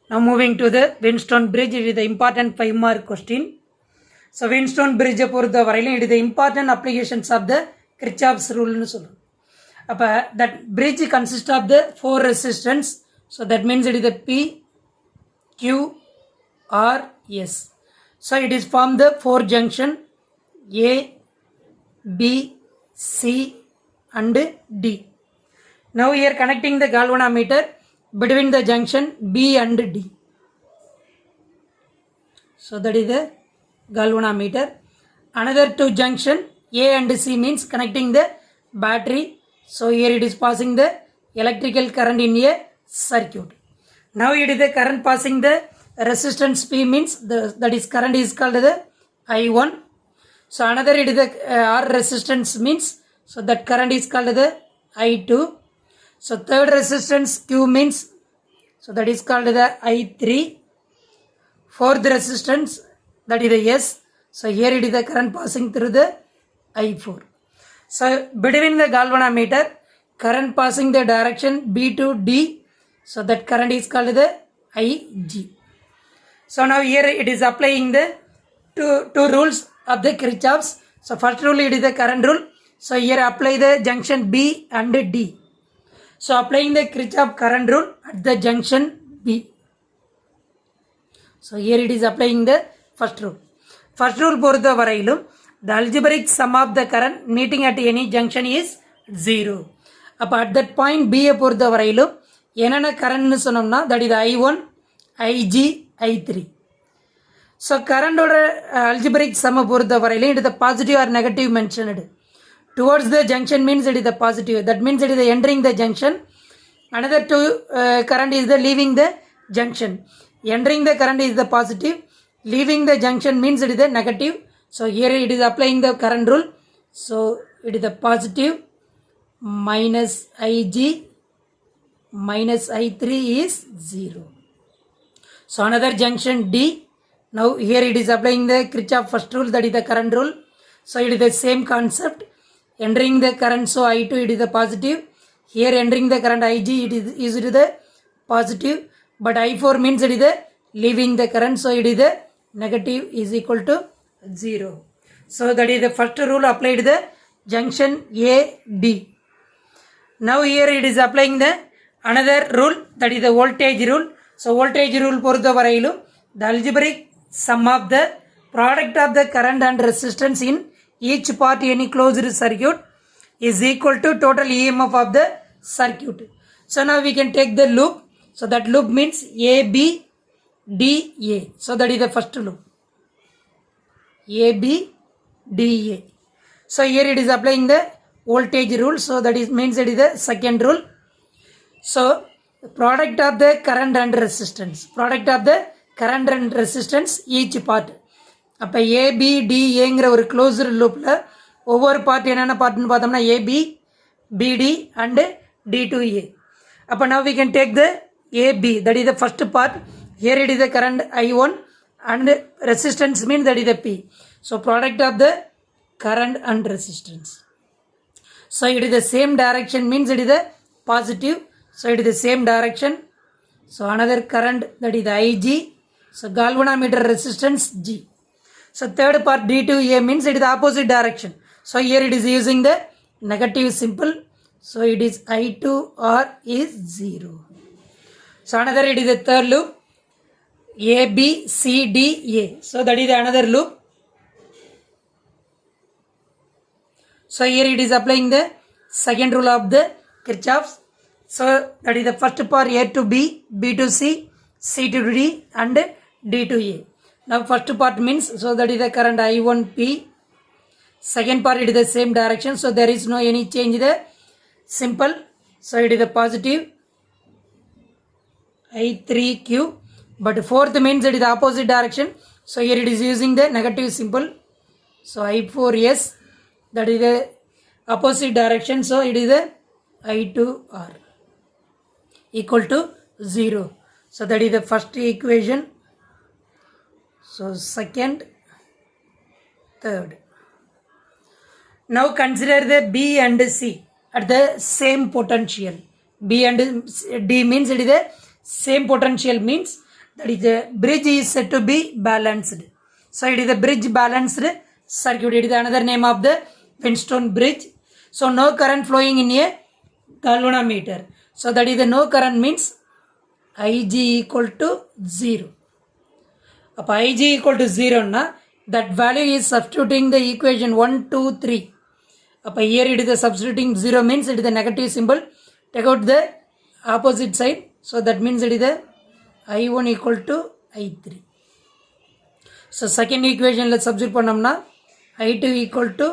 Now moving to the Winstone Bridge, it is the important 5-mark question. So Winstone Bridge பொறுத்த வரையிலும் it is the important applications of the Kirchhoff's rule னு சொல்லும். அப்ப that bridge consists of the 4 resistance. So that means it is the P, Q, R, S. So it is from the 4 junction A, B, C and D. Now here connecting the galvanometer between the junction B and D. So that is the galvanometer. Another 2 junction A and C means connecting the battery. So here it is passing the electrical current in a circuit. Now it is the current passing the resistance P means that is current is called the I1. So another it is the R resistance means so that current is called the I2. So third resistance Q means so that is called the I3. Fourth resistance that is the S. So here it is the current passing through the I4. So between the galvanometer current passing the direction B to D. So that current is called the IG. So now here it is applying the two rules of the Kirchhoff's. So first rule it is the current rule. So here apply the junction B and D. So applying the Kirchhoff current rule at the junction B. So here it is applying the first rule. First rule பொறுத்த வரையிலும் the algebraic sum of the current meeting at any junction is 0. அப்ப at that point B பொறுத்த வரையிலும் என்னென்ன current சொன்னோம்னா that is I1, IG, I3. So current ஓட algebraic sum பொறுத்த வரையிலும் it is the positive or negative mentioned. Towards the junction means it is the positive. That means it is the entering the junction. Another 2 current is the leaving the junction. Entering the current is the positive. Leaving the junction means it is the negative. So here it is applying the current rule. So it is the positive minus IG minus I3 is 0. So another junction D. Now here it is applying the Kirchhoff first rule, that is the current rule. So it is the same concept. Entering the current, so I2 it is the positive. Here entering the current IG it is the positive. But I4 means it is the leaving the current, so it is the negative is equal to 0. So that is the first rule applied the junction A, D. Now here it is applying the another rule, that is the voltage rule. So voltage rule பொறுத்த வரையிலும் the algebraic sum of the product of the current and resistance in each part any closed circuit is equal to total EMF of the circuit. So now we can take the loop. So that loop means AB, DA. So that is the first loop. AB, DA. So here it is applying the voltage rule. So that is means it is the second rule. So the product of the current and resistance. Product of the current and resistance each part. அப்ப ABDAங்கிற ஒரு closed லூப்பில் ஒவ்வொரு part என்னென்ன பார்ட்னு பார்த்தோம்னா AB, BD and D2A. அப்போ now we can take the AB, that is the first part. Here it is the current I1 and resistance means that is the P. So product of the current and resistance. So it is the same direction means it is the positive. So it is the same direction. So another current that is the IG. So galvanometer resistance G. So third part D2A means it is the opposite direction. So here it is using the negative symbol. So it is I2R is 0. So another it is the third loop. ABCDA. So that is another loop. So here it is applying the second rule of the Kirchhoff's. So that is the first part A to B, B to C, C to D and D to A. Now first part means so that is the current I1P. Second part it is the same direction, so there is no any change there. Simple. So it is the positive I3Q. But fourth means it is the opposite direction. So here it is using the negative symbol. So I4S, that is the opposite direction. So it is the I2R equal to 0. So that is the first equation. So second, third. Now consider the B and C at the same potential. B and D means it is the same potential means that is the bridge is said to be balanced. So it is a bridge balanced circuit. It is another name of the Flintstone bridge. So no current flowing in a galvanometer. So that is the no current means Ig equal to 0. If Ig equal to 0 na, that value is substituting the equation 1, 2, 3. If here it is the substituting 0 means it is the negative symbol. Take out the opposite side. So that means it is the I1 equal to I3. So second equation let's substitute பண்ணோம்னா I2 equal to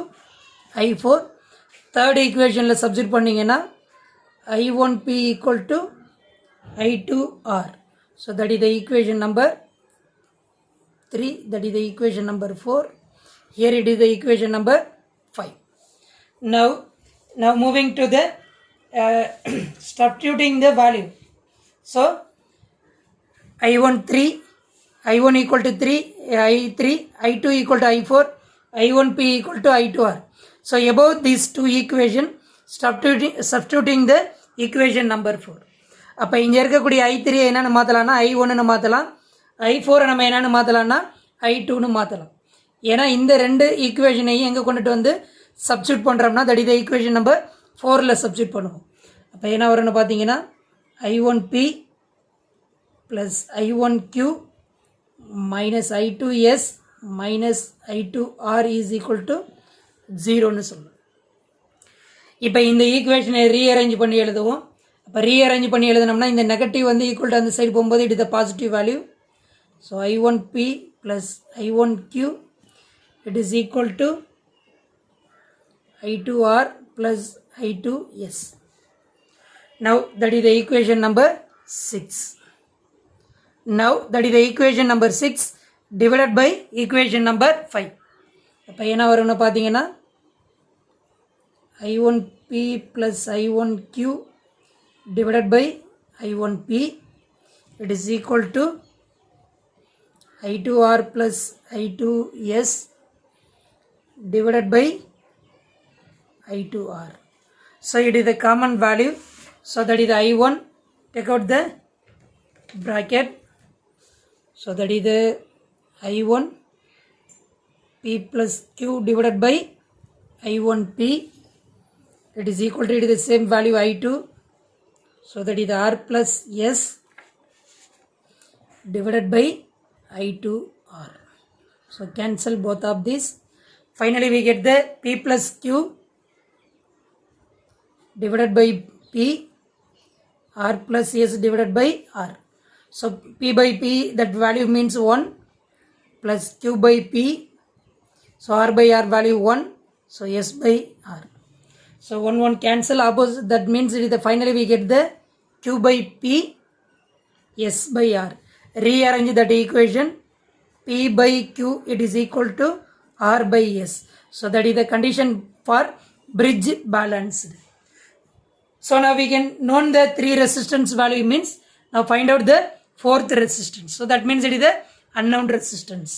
I4. Third equation let's substitute பண்ணீங்கன்னா I1P equal to I2R. So that is the equation number 3. That is the equation number 4. Here it is the equation number 5. Now moving to the substituting the value. So I1 3, I1 equal to 3, I3, I2 equal to I4, I1P equal to I2R. So above these two equation, substituting the equation number 4. அப்போ இங்கே இருக்கக்கூடிய I3 என்னென்னு மாற்றலாம்னா I1ன்னு மாற்றலாம், I4 நம்ம என்னென்னு மாற்றலாம்னா I2ன்னு மாற்றலாம். ஏன்னா இந்த ரெண்டு ஈக்குவேஷனையும் எங்கே கொண்டுட்டு வந்து சப்ஸ்டியூட் பண்ணுறோம்னா தட் இஸ் ஈக்குவேஷன் நம்பர் 4ல் சப்ஸ்டியூட் பண்ணுவோம். அப்போ என்ன வரும்னு பார்த்தீங்கன்னா I1P plus I1Q minus I2S minus I2R is equal to 0ன்னு சொல்லுவோம். இப்போ இந்த ஈக்குவேஷனை ரீஅரேஞ்ச் பண்ணி எழுதுவோம். அப்போ ரீஅரேஞ்ச் பண்ணி எழுதினோம்னா இந்த நெகட்டிவ் வந்து ஈக்குவல் டு அந்த சைடு போகும்போது it is the positive value. So I1P plus I1Q it is equal to I2R plus I2S. Now that is the equation number 6. Now that is the equation number 6 divided by equation number 5. அப்போ என்ன வரும்னு பார்த்தீங்கன்னா I1P plus I1Q divided by I1P it is equal to I2R plus I2S divided by I2R. So it is the common value. So that is the I1. Take out the bracket. So that is the I1 P plus Q divided by I1P. It is equal to it is the same value I2. So that is the R plus S divided by I2R. So cancel both of these. Finally we get the P plus Q divided by P, R plus S divided by R. So P by P, that value means 1 plus Q by P. So R by R value 1. So S by R. So 1 cancel opposite. That means it is the finally we get the Q by P, S by R. Rearrange that equation. P by Q it is equal to R by S. So that is the condition for bridge balanced. So now we can know the 3 resistance value means now find out the 4th resistance. So that means it is the unknown resistance.